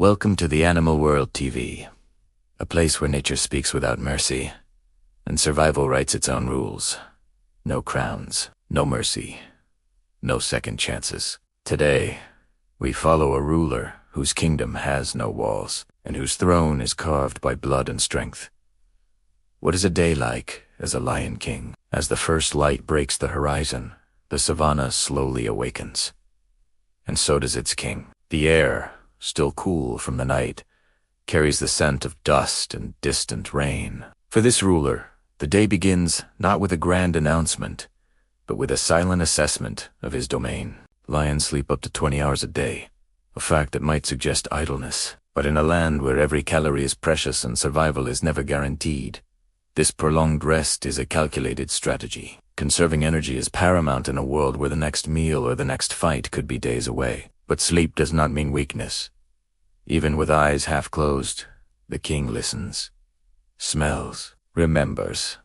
Welcome to the Animal World TV, a place where nature speaks without mercy, and survival writes its own rules. No crowns, no mercy, no second chances. Today, we follow a ruler whose kingdom has no walls, and whose throne is carved by blood and strength. What is a day like as a lion king? As the first light breaks the horizon, the savannah slowly awakens. And so does its king. The air, still cool from the night, carries the scent of dust and distant rain. For this ruler, the day begins not with a grand announcement, but with a silent assessment of his domain. Lions sleep up to 20 hours a day, a fact that might suggest idleness. But in a land where every calorie is precious and survival is never guaranteed, this prolonged rest is a calculated strategy. Conserving energy is paramount in a world where the next meal or the next fight could be days away. But sleep does not mean weakness. Even with eyes half closed, the king listens, smells, remembers.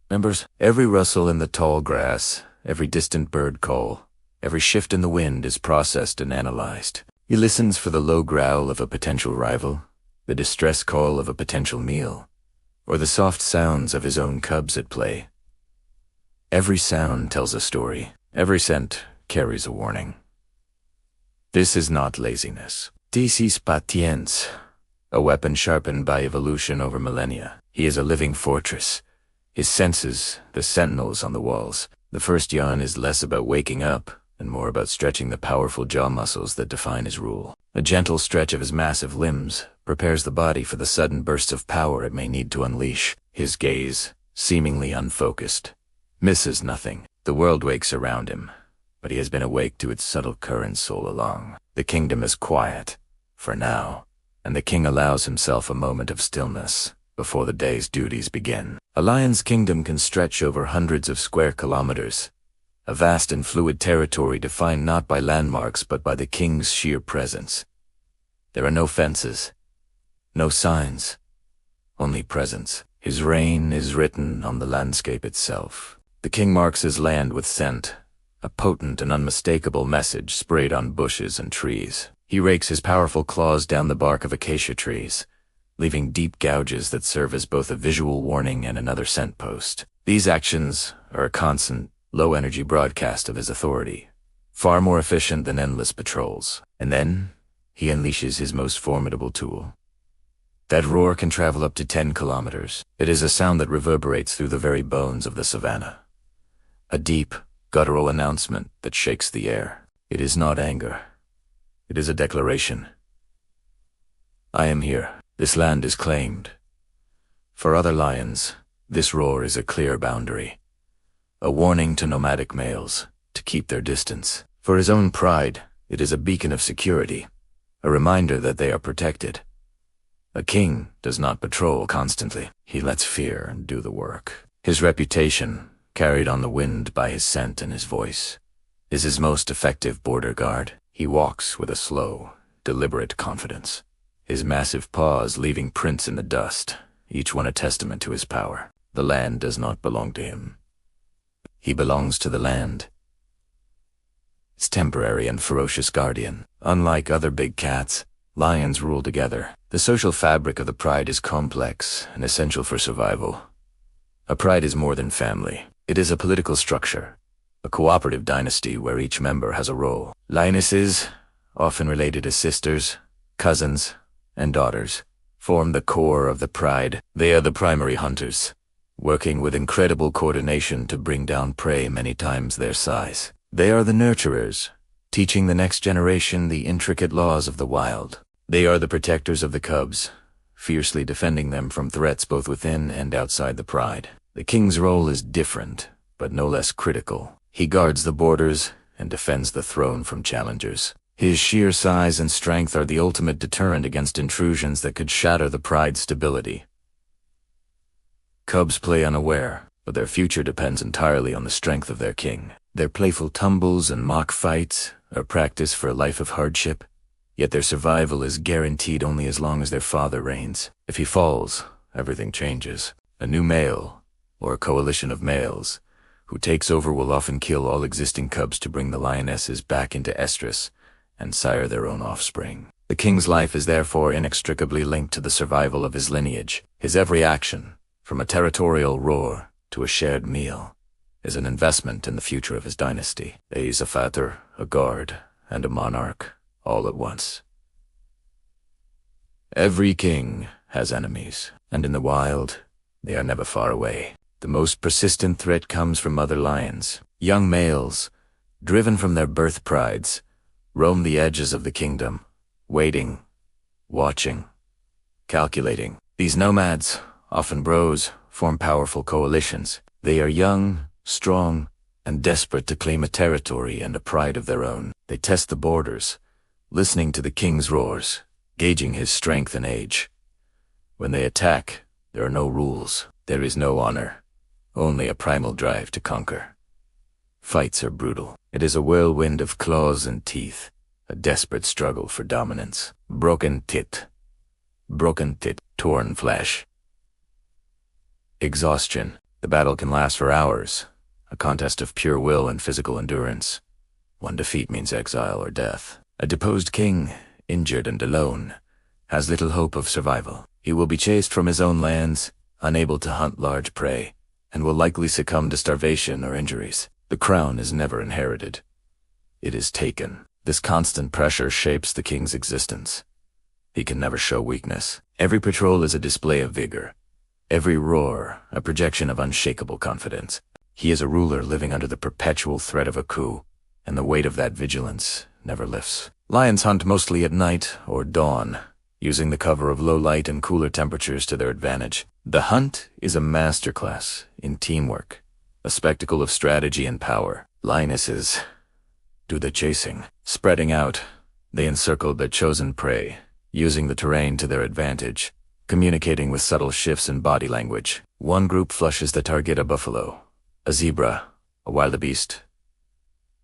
Remembers every rustle in the tall grass, every distant bird call, every shift in the wind is processed and analyzed. He listens for the low growl of a potential rival, the distress call of a potential meal, or the soft sounds of his own cubs at play. Every sound tells a story. Every scent carries a warning. This is not laziness. This is patience, a weapon sharpened by evolution over millennia. He is a living fortress. His senses, the sentinels on the walls. The first yawn is less about waking up and more about stretching the powerful jaw muscles that define his rule. A gentle stretch of his massive limbs prepares the body for the sudden bursts of power it may need to unleash. His gaze, seemingly unfocused, misses nothing. The world wakes around him, but he has been awake to its subtle currents all along. The kingdom is quiet, for now, and the king allows himself a moment of stillness before the day's duties begin. A lion's kingdom can stretch over hundreds of square kilometers, a vast and fluid territory defined not by landmarks but by the king's sheer presence. There are no fences, no signs, only presence. His reign is written on the landscape itself. The king marks his land with scent, a potent and unmistakable message sprayed on bushes and trees. He rakes his powerful claws down the bark of acacia trees, leaving deep gouges that serve as both a visual warning and another scent post. These actions are a constant, low-energy broadcast of his authority, far more efficient than endless patrols. And then, he unleashes his most formidable tool. That roar can travel up to 10 kilometers. It is a sound that reverberates through the very bones of the savannah. A deep, guttural announcement that shakes the air. It is not anger. It is a declaration. I am here. This land is claimed. For other lions, this roar is a clear boundary. A warning to nomadic males to keep their distance. For his own pride, it is a beacon of security, a reminder that they are protected. A king does not patrol constantly. He lets fear do the work. His reputation, carried on the wind by his scent and his voice, is his most effective border guard. He walks with a slow, deliberate confidence, his massive paws leaving prints in the dust, each one a testament to his power. The land does not belong to him. He belongs to the land. Its temporary and ferocious guardian. Unlike other big cats, lions rule together. The social fabric of the pride is complex and essential for survival. A pride is more than family. It is a political structure, a cooperative dynasty where each member has a role. Lionesses, often related as sisters, cousins, and daughters, form the core of the pride. They are the primary hunters, working with incredible coordination to bring down prey many times their size. They are the nurturers, teaching the next generation the intricate laws of the wild. They are the protectors of the cubs, fiercely defending them from threats both within and outside the pride. The king's role is different, but no less critical. He guards the borders and defends the throne from challengers. His sheer size and strength are the ultimate deterrent against intrusions that could shatter the pride's stability. Cubs play unaware, but their future depends entirely on the strength of their king. Their playful tumbles and mock fights are practice for a life of hardship, yet their survival is guaranteed only as long as their father reigns. If he falls, everything changes. A new male, or a coalition of males, who takes over will often kill all existing cubs to bring the lionesses back into estrus and sire their own offspring. The king's life is therefore inextricably linked to the survival of his lineage. His every action, from a territorial roar to a shared meal, is an investment in the future of his dynasty. He is a father, a guard, and a monarch, all at once. Every king has enemies, and in the wild, they are never far away. The most persistent threat comes from mother lions. Young males, driven from their birth prides, roam the edges of the kingdom, waiting, watching, calculating. These nomads, often bros, form powerful coalitions. They are young, strong, and desperate to claim a territory and a pride of their own. They test the borders, listening to the king's roars, gauging his strength and age. When they attack, there are no rules. There is no honor, only a primal drive to conquer. Fights are brutal. It is a whirlwind of claws and teeth, a desperate struggle for dominance. Broken tit, torn flesh. Exhaustion. The battle can last for hours, a contest of pure will and physical endurance. One defeat means exile or death. A deposed king, injured and alone, has little hope of survival. He will be chased from his own lands, unable to hunt large prey, and will likely succumb to starvation or injuries. The crown is never inherited. It is taken. This constant pressure shapes the king's existence. He can never show weakness. Every patrol is a display of vigor. Every roar, a projection of unshakable confidence. He is a ruler living under the perpetual threat of a coup, and the weight of that vigilance never lifts. Lions hunt mostly at night or dawn, using the cover of low light and cooler temperatures to their advantage. The hunt is a masterclass in teamwork, a spectacle of strategy and power. Lionesses do the chasing. Spreading out, they encircle their chosen prey, using the terrain to their advantage, communicating with subtle shifts in body language. One group flushes the target, a buffalo, a zebra, a wildebeest,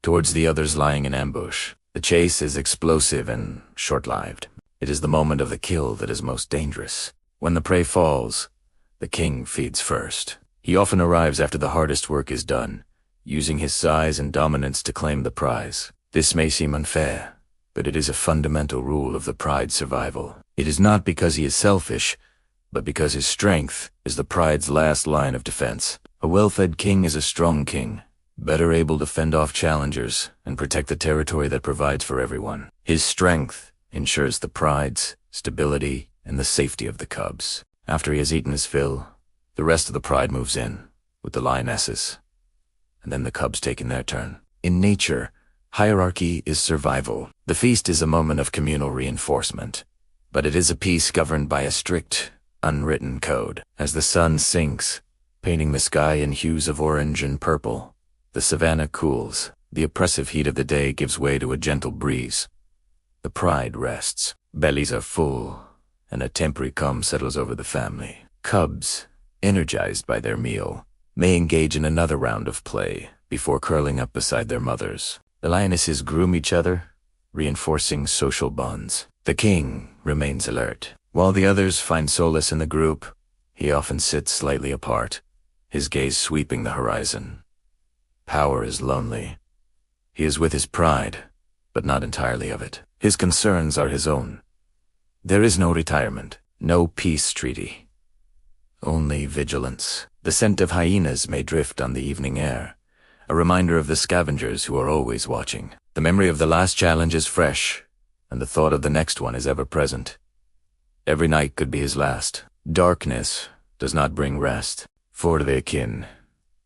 towards the others lying in ambush. The chase is explosive and short-lived. It is the moment of the kill that is most dangerous. When the prey falls, the king feeds first. He often arrives after the hardest work is done, using his size and dominance to claim the prize. This may seem unfair, but it is a fundamental rule of the pride's survival. It is not because he is selfish, but because his strength is the pride's last line of defense. A well-fed king is a strong king, better able to fend off challengers and protect the territory that provides for everyone. His strength ensures the pride's stability and the safety of the cubs. After he has eaten his fill, the rest of the pride moves in, with the lionesses, and then the cubs taking their turn. In nature, hierarchy is survival. The feast is a moment of communal reinforcement, but it is a peace governed by a strict, unwritten code. As the sun sinks, painting the sky in hues of orange and purple, the savannah cools. The oppressive heat of the day gives way to a gentle breeze. The pride rests. Bellies are full, and a temporary calm settles over the family. Cubs, energized by their meal, may engage in another round of play before curling up beside their mothers. The lionesses groom each other, reinforcing social bonds. The king remains alert. While the others find solace in the group, he often sits slightly apart, his gaze sweeping the horizon. Power is lonely. He is with his pride, but not entirely of it. His concerns are his own. There is no retirement, no peace treaty, only vigilance. The scent of hyenas may drift on the evening air, a reminder of the scavengers who are always watching. The memory of the last challenge is fresh, and the thought of the next one is ever present. Every night could be his last. Darkness does not bring rest. For the kin,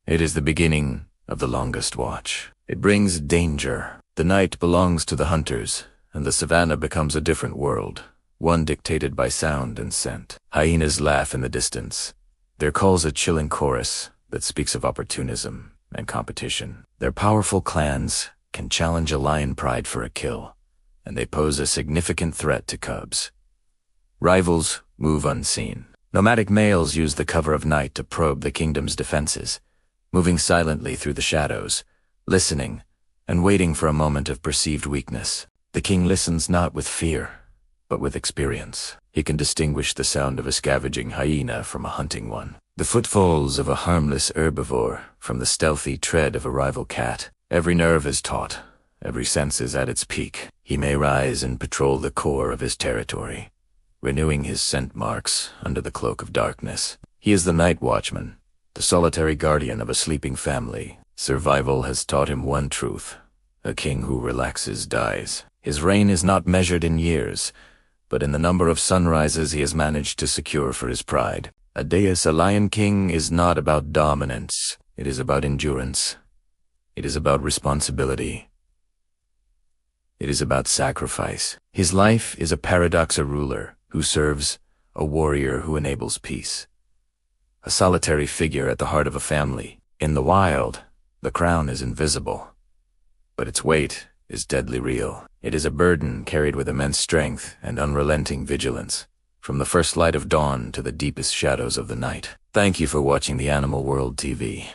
it is the beginning of the longest watch. It brings danger. The night belongs to the hunters, and the savannah becomes a different world, one dictated by sound and scent. Hyenas laugh in the distance, their calls a chilling chorus that speaks of opportunism and competition. Their powerful clans can challenge a lion pride for a kill, and they pose a significant threat to cubs. Rivals move unseen. Nomadic males use the cover of night to probe the kingdom's defenses, moving silently through the shadows, listening and waiting for a moment of perceived weakness. The king listens not with fear, but with experience. He can distinguish the sound of a scavenging hyena from a hunting one. The footfalls of a harmless herbivore from the stealthy tread of a rival cat. Every nerve is taut, every sense is at its peak. He may rise and patrol the core of his territory, renewing his scent marks under the cloak of darkness. He is the night watchman, the solitary guardian of a sleeping family. Survival has taught him one truth: a king who relaxes dies. His reign is not measured in years, but in the number of sunrises he has managed to secure for his pride. A lion king is not about dominance. It is about endurance. It is about responsibility. It is about sacrifice. His life is a paradox: a ruler who serves, a warrior who enables peace. A solitary figure at the heart of a family. In the wild, the crown is invisible, but its weight is deadly real. It is a burden carried with immense strength and unrelenting vigilance, from the first light of dawn to the deepest shadows of the night. Thank you for watching the Animal World TV.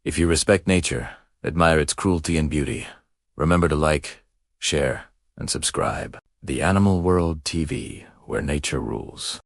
If you respect nature, admire its cruelty and beauty, remember to like, share, and subscribe. The Animal World TV, where nature rules.